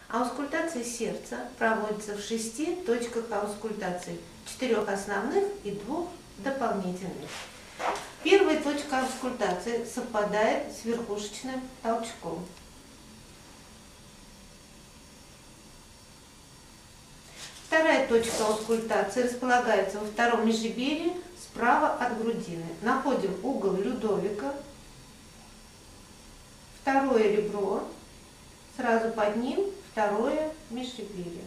Аускультация сердца проводится в 6 точках аускультации, 4 основных и 2 дополнительных. Первая точка аускультации совпадает с верхушечным толчком. Вторая точка аускультации располагается во втором межреберье справа от грудины. Находим угол Людовика, второе ребро, сразу под ним второе межреберье.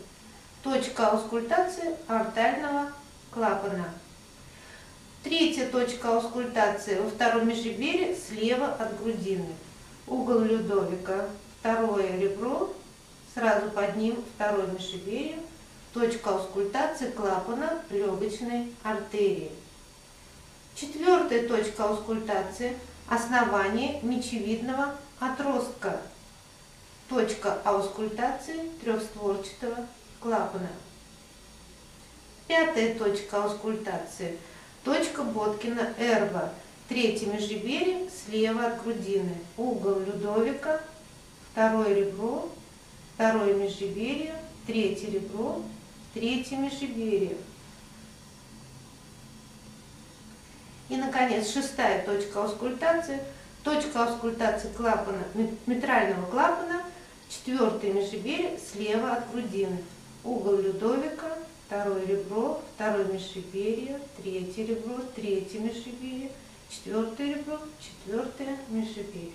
Точка аускультации аортального клапана. Третья точка аускультации во втором межреберье слева от грудины. Угол Людовика, второе ребро, сразу под ним второе межреберье. Точка аускультации клапана легочной артерии. Четвертая точка аускультации – основание мечевидного отростка. Точка аускультации трехстворчатого клапана. Пятая точка аускультации – точка Боткина-Эрба. Третье межреберье слева от грудины. Угол Людовика, второе ребро, второе межреберье, третье ребро, третье межреберье. И, наконец, шестая точка аускультации – точка аускультации клапана, митрального клапана, четвертое межреберье слева от грудины. Угол Людовика, второе ребро, второе межреберье, третье ребро, третье межреберье, четвертое ребро, четвертое межреберье.